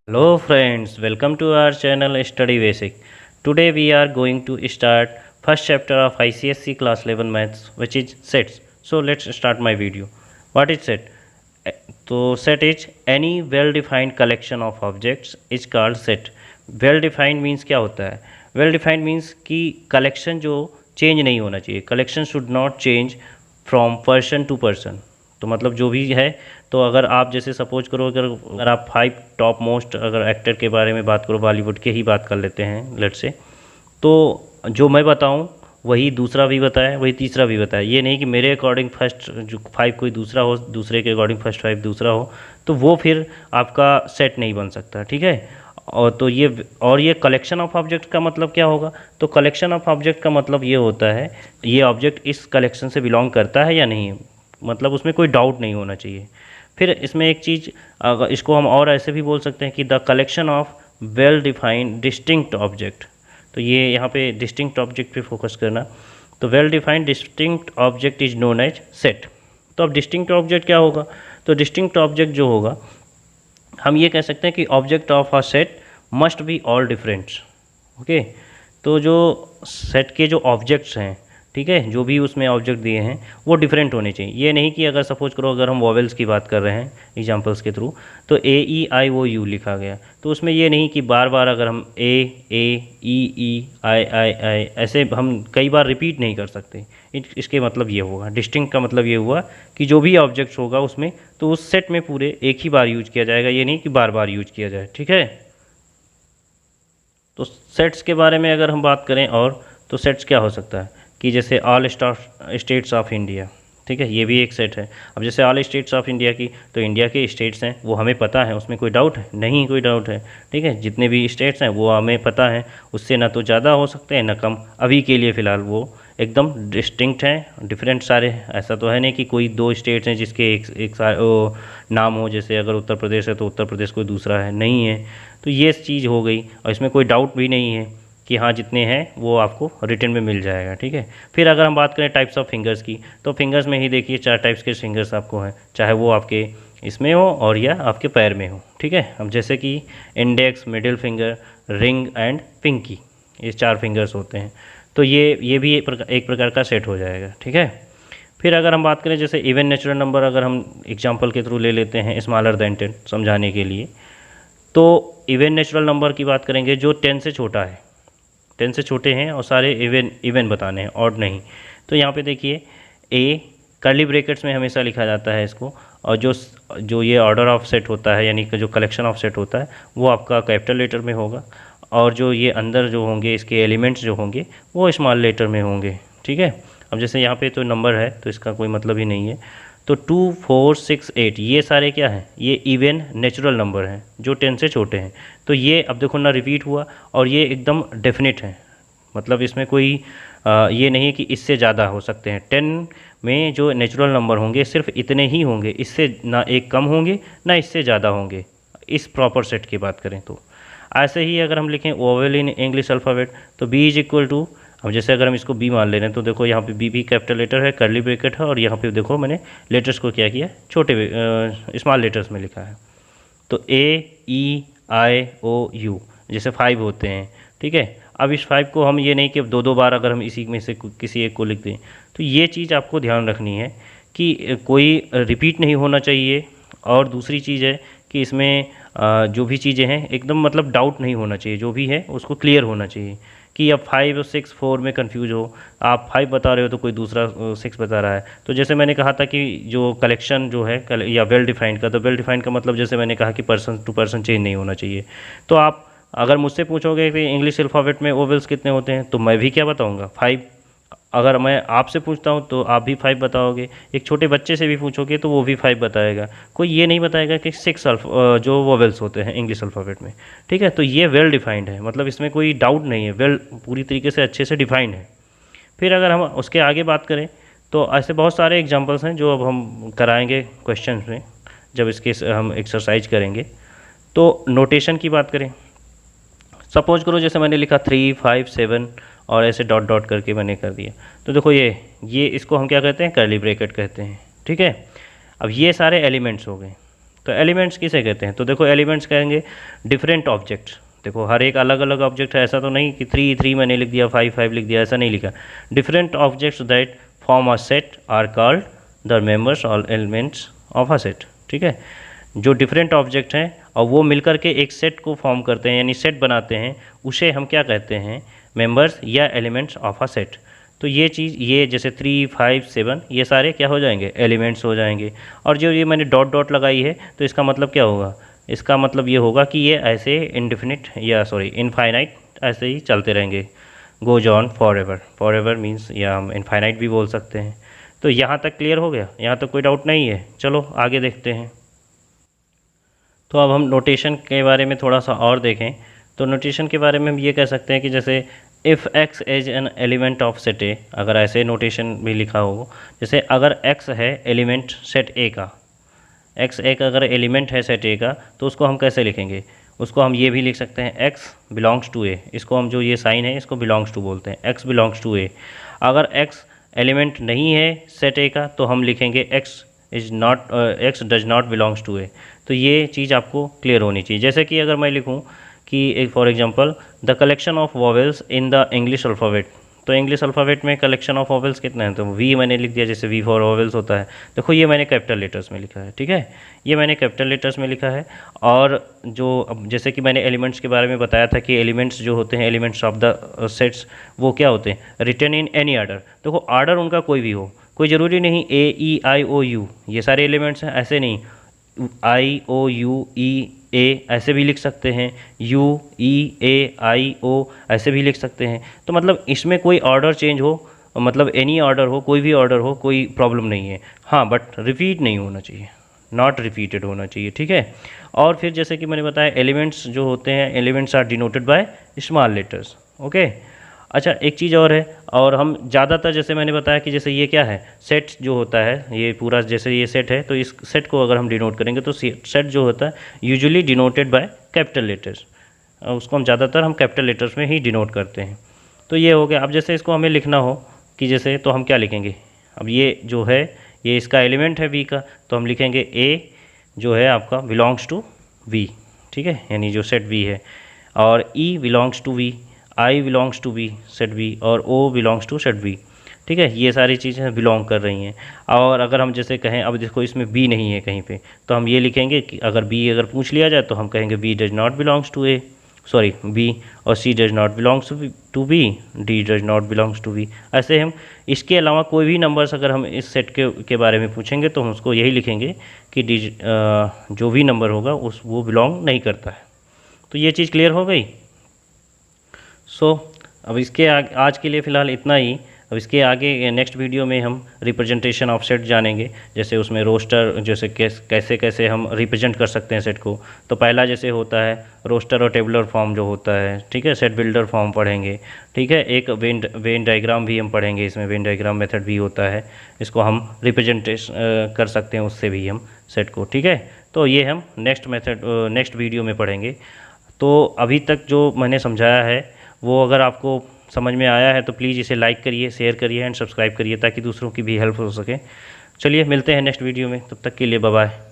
Hello friends, welcome to our channel Study Basic. Today we are going to start first chapter of ICSE class 11 maths, which is sets. So let's start my video. What is set? So set is any well defined collection of objects is called set. Well defined means क्या होता है? Well defined means कि collection जो change नहीं होना चाहिए. Collection should not change from person to person. तो मतलब जो भी है, तो अगर आप जैसे सपोज करो, अगर आप 5 टॉप मोस्ट अगर एक्टर के बारे में बात करो, बॉलीवुड के ही बात कर लेते हैं लेट से, तो जो मैं बताऊं वही दूसरा भी बताए, वही तीसरा भी बताए। ये नहीं कि मेरे अकॉर्डिंग फर्स्ट जो 5 कोई दूसरा हो, दूसरे के अकॉर्डिंग फर्स्ट 5 दूसरा हो, तो वो फिर आपका सेट नहीं बन सकता, ठीक है। और तो ये कलेक्शन ऑफ ऑब्जेक्ट का मतलब क्या होगा? तो कलेक्शन ऑफ ऑब्जेक्ट का मतलब ये होता है, ये ऑब्जेक्ट इस कलेक्शन से बिलोंग करता है या नहीं, मतलब उसमें कोई डाउट नहीं होना चाहिए। फिर इसमें एक चीज़, अगर इसको हम और ऐसे भी बोल सकते हैं कि the collection of well defined distinct object. तो ये यहाँ पे डिस्टिंक्ट ऑब्जेक्ट पे फोकस करना। तो well defined distinct object is known as set. तो अब डिस्टिंक्ट ऑब्जेक्ट क्या होगा? तो डिस्टिंक्ट ऑब्जेक्ट जो होगा, हम ये कह सकते हैं कि object of a set must be all डिफरेंट्स। Okay, तो जो सेट के जो ऑब्जेक्ट्स हैं, ठीक है, जो भी उसमें ऑब्जेक्ट दिए हैं वो डिफरेंट होने चाहिए। ये नहीं कि अगर सपोज करो, अगर हम वॉवेल्स की बात कर रहे हैं एग्जांपल्स के थ्रू, तो AEIOU लिखा गया, तो उसमें ये नहीं कि बार बार अगर हम EEII ऐसे हम कई बार रिपीट नहीं कर सकते। इसके मतलब ये होगा, डिस्टिंक्ट का मतलब ये हुआ कि जो भी ऑब्जेक्ट्स होगा उसमें, तो उस सेट में पूरे एक ही बार यूज किया जाएगा, ये नहीं कि बार बार यूज किया जाए, ठीक है। तो सेट्स के बारे में अगर हम बात करें और, तो सेट्स क्या हो सकता है कि जैसे ऑल स्टेट्स ऑफ इंडिया, ठीक है, ये भी एक सेट है। अब जैसे ऑल स्टेट्स ऑफ इंडिया की, तो इंडिया के स्टेट्स हैं वो हमें पता है, उसमें कोई डाउट है नहीं, कोई डाउट है, ठीक है। जितने भी स्टेट्स हैं वो हमें पता है, उससे ना तो ज़्यादा हो सकते हैं ना कम। अभी के लिए फ़िलहाल वो एकदम डिस्टिंक्ट हैं, डिफरेंट सारे हैं। ऐसा तो है नहीं कि कोई 2 स्टेट्स हैं जिसके एक नाम हो, जैसे अगर उत्तर प्रदेश है तो उत्तर प्रदेश कोई दूसरा है, नहीं है। तो ये चीज़ हो गई, और इसमें कोई डाउट भी नहीं है कि हाँ जितने हैं वो आपको रिटर्न में मिल जाएगा, ठीक है। फिर अगर हम बात करें टाइप्स ऑफ फिंगर्स की, तो फिंगर्स में ही देखिए 4 टाइप्स के फिंगर्स आपको हैं, चाहे वो आपके इसमें हो और या आपके पैर में हो, ठीक है। अब जैसे कि index, middle finger, ring and pinky, ये 4 फिंगर्स होते हैं। तो ये भी एक प्रकार का सेट हो जाएगा, ठीक है। फिर अगर हम बात करें जैसे इवन नेचुरल नंबर, अगर हम एग्जाम्पल के थ्रू ले लेते हैं स्मॉलर देन 10 समझाने के लिए, तो इवन नेचुरल नंबर की बात करेंगे जो 10 से छोटा है, 10 से छोटे हैं और सारे इवन बताने हैं, ऑड नहीं। तो यहाँ पे देखिए ए कर्ली ब्रैकेट्स में हमेशा लिखा जाता है इसको, और जो ये ऑर्डर ऑफ सेट होता है, यानी कि जो कलेक्शन ऑफ सेट होता है, वो आपका कैपिटल लेटर में होगा, और जो ये अंदर जो होंगे इसके एलिमेंट्स जो होंगे वो स्मॉल लेटर में होंगे, ठीक है। अब जैसे यहाँ पे तो नंबर है तो इसका कोई मतलब ही नहीं है। तो 2, 4, 6, 8 ये सारे क्या हैं? ये इवन नेचुरल नंबर हैं जो 10 से छोटे हैं। तो ये अब देखो ना रिपीट हुआ, और ये एकदम डेफिनेट है, मतलब इसमें कोई ये नहीं कि इससे ज़्यादा हो सकते हैं। 10 में जो नेचुरल नंबर होंगे सिर्फ इतने ही होंगे, इससे ना एक कम होंगे ना इससे ज़्यादा होंगे, इस प्रॉपर सेट की बात करें तो। ऐसे ही अगर हम लिखें वोवेल इन इंग्लिश अल्फ़ाबेट, तो B इज इक्वल टू, अब जैसे अगर हम इसको B मान ले रहे हैं, तो देखो यहाँ पे B भी कैपिटल लेटर है, कर्ली ब्रैकेट है, और यहाँ पे देखो मैंने लेटर्स को क्या किया, छोटे स्मॉल लेटर्स में लिखा है। तो AEIOU जैसे 5 होते हैं, ठीक है। अब इस 5 को हम ये नहीं कि अब 2 बार अगर हम इसी में से किसी एक को लिख दें, तो ये चीज़ आपको ध्यान रखनी है कि कोई रिपीट नहीं होना चाहिए। और दूसरी चीज़ है कि इसमें जो भी चीज़ें हैं एकदम मतलब डाउट नहीं होना चाहिए, जो भी है उसको क्लियर होना चाहिए कि अब 5 और 6, 4 में कंफ्यूज हो, आप 5 बता रहे हो तो कोई दूसरा 6 बता रहा है। तो जैसे मैंने कहा था कि जो कलेक्शन जो है या वेल डिफाइंड का, तो वेल डिफाइंड का मतलब जैसे मैंने कहा कि पर्सन टू पर्सन चेंज नहीं होना चाहिए। तो आप अगर मुझसे पूछोगे कि इंग्लिश अल्फ़ाबेट में ओवेल्स कितने होते हैं, तो मैं भी क्या बताऊँगा, 5। अगर मैं आपसे पूछता हूँ तो आप भी 5 बताओगे, एक छोटे बच्चे से भी पूछोगे तो वो भी 5 बताएगा। कोई ये नहीं बताएगा कि 6 जो वोवेल्स होते हैं इंग्लिश अल्फ़ाबेट में, ठीक है। तो ये वेल डिफाइंड है, मतलब इसमें कोई डाउट नहीं है, वेल पूरी तरीके से अच्छे से डिफाइंड है। फिर अगर हम उसके आगे बात करें, तो ऐसे बहुत सारे एग्जाम्पल्स हैं जो अब हम कराएंगे क्वेश्चन में, जब इसके हम एक्सरसाइज करेंगे। तो नोटेशन की बात करें, सपोज करो जैसे मैंने लिखा 3, 5, 7 और ऐसे डॉट डॉट करके मैंने कर दिया, तो देखो ये इसको हम क्या कहते हैं, कर्ली ब्रैकेट कहते हैं, ठीक है। अब ये सारे एलिमेंट्स हो गए, तो एलिमेंट्स किसे कहते हैं? तो देखो एलिमेंट्स कहेंगे डिफरेंट ऑब्जेक्ट्स। देखो हर एक अलग अलग ऑब्जेक्ट है, ऐसा तो नहीं कि 3 मैंने लिख दिया, 5 लिख दिया, ऐसा नहीं लिखा। Different objects that form a set are called the members और एलिमेंट्स ऑफ अ सेट। ठीक है, जो डिफरेंट ऑब्जेक्ट हैं और वो मिलकर के एक सेट को फॉर्म करते हैं यानी सेट बनाते हैं, उसे हम क्या कहते हैं? मेंबर्स या एलिमेंट्स ऑफ अ सेट। तो ये चीज़, ये जैसे 3, 5, 7 ये सारे क्या हो जाएंगे? एलिमेंट्स हो जाएंगे। और जो ये मैंने डॉट डॉट लगाई है तो इसका मतलब क्या होगा? इसका मतलब ये होगा कि ये ऐसे इनडिफिनिट या सॉरी इनफाइनाइट ऐसे ही चलते रहेंगे, goes on for ever. For ever means या हम इनफाइनाइट भी बोल सकते हैं। तो यहाँ तक क्लियर हो गया? यहाँ तक कोई डाउट नहीं है? चलो आगे देखते हैं। तो अब हम नोटेशन के बारे में थोड़ा सा और देखें। तो नोटेशन के बारे में हम ये कह सकते हैं कि जैसे if x is an element of set ए, अगर ऐसे नोटेशन भी लिखा हो, जैसे अगर x है एलिमेंट सेट ए का, x एक अगर एलिमेंट है सेट ए का, तो उसको हम कैसे लिखेंगे? उसको हम ये भी लिख सकते हैं x बिलोंग्स टू ए। इसको हम जो ये साइन है इसको बिलोंग्स टू बोलते हैं, x बिलोंग्स टू ए। अगर x एलिमेंट नहीं है सेट ए का तो हम लिखेंगे x does not belongs to A. तो ये चीज़ आपको क्लियर होनी चाहिए। जैसे कि अगर मैं लिखूं कि एक for example the collection of vowels in the English alphabet, तो इंग्लिश अल्फ़ाबेट में कलेक्शन ऑफ वॉवेल्स कितने हैं? तो वी मैंने लिख दिया, जैसे वी फॉर वॉवेल्स होता है। देखो ये मैंने कैपिटल लेटर्स में लिखा है, ठीक है, ये मैंने कैपिटल लेटर्स में लिखा है। और जो अब जैसे कि मैंने एलिमेंट्स के बारे में बताया था कि एलिमेंट्स जो होते हैं, एलिमेंट्स ऑफ द सेट्स, वो क्या होते हैं? Written in any order. देखो आर्डर उनका कोई भी हो, कोई ज़रूरी नहीं AEIOU ये सारे एलिमेंट्स हैं, ऐसे नहीं, IOUE ऐसे भी लिख सकते हैं, UEAIO ऐसे भी लिख सकते हैं। तो मतलब इसमें कोई ऑर्डर चेंज हो, मतलब एनी ऑर्डर हो, कोई भी ऑर्डर हो, कोई प्रॉब्लम नहीं है। हाँ, बट रिपीट नहीं होना चाहिए, नॉट रिपीटेड होना चाहिए, ठीक है। और फिर जैसे कि मैंने बताया एलिमेंट्स जो होते हैं, elements are denoted by small letters, okay. अच्छा एक चीज़ और है, और हम ज़्यादातर जैसे मैंने बताया कि जैसे ये क्या है, सेट जो होता है, ये पूरा जैसे ये सेट है, तो इस सेट को अगर हम डिनोट करेंगे तो सेट जो होता है usually denoted by capital letters, उसको हम ज़्यादातर हम कैपिटल लेटर्स में ही डिनोट करते हैं। तो ये हो गया। अब जैसे इसको हमें लिखना हो कि जैसे, तो हम क्या लिखेंगे? अब ये जो है ये इसका एलिमेंट है वी का, तो हम लिखेंगे ए जो है आपका बिलोंग्स टू वी, ठीक है, यानी जो सेट वी है, और E belongs to V, I belongs to B set B, और O belongs to set B, ठीक है। ये सारी चीज़ें बिलोंग कर रही हैं। और अगर हम जैसे कहें, अब देखो इसमें बी नहीं है कहीं पे, तो हम ये लिखेंगे कि अगर बी अगर पूछ लिया जाए तो हम कहेंगे B does not belongs to A, sorry B, और C does not belongs to B, D does not belongs to B. ऐसे हम इसके अलावा कोई भी नंबर्स अगर हम इस सेट के बारे में पूछेंगे तो हम उसको यही लिखेंगे कि डी जो भी नंबर होगा उस वो बिलोंग नहीं करता है। तो ये चीज़ क्लियर हो गई। अब इसके आज के लिए फ़िलहाल इतना ही। अब इसके आगे नेक्स्ट वीडियो में हम रिप्रेजेंटेशन ऑफ सेट जानेंगे, जैसे उसमें रोस्टर, जैसे कैसे कैसे हम रिप्रेजेंट कर सकते हैं सेट को। तो पहला जैसे होता है रोस्टर और टेबुलर फॉर्म जो होता है, ठीक है, सेट बिल्डर फॉर्म पढ़ेंगे, ठीक है। एक वेन डायग्राम भी हम पढ़ेंगे, इसमें वेन डायग्राम मेथड भी होता है, इसको हम रिप्रेजेंटेशन कर सकते हैं उससे भी हम सेट को, ठीक है। तो ये हम नेक्स्ट वीडियो में पढ़ेंगे। तो अभी तक जो मैंने समझाया है वो अगर आपको समझ में आया है तो प्लीज़ इसे लाइक करिए, शेयर करिए एंड सब्सक्राइब करिए ताकि दूसरों की भी हेल्प हो सके। चलिए मिलते हैं नेक्स्ट वीडियो में, तब तक के लिए बाय बाय।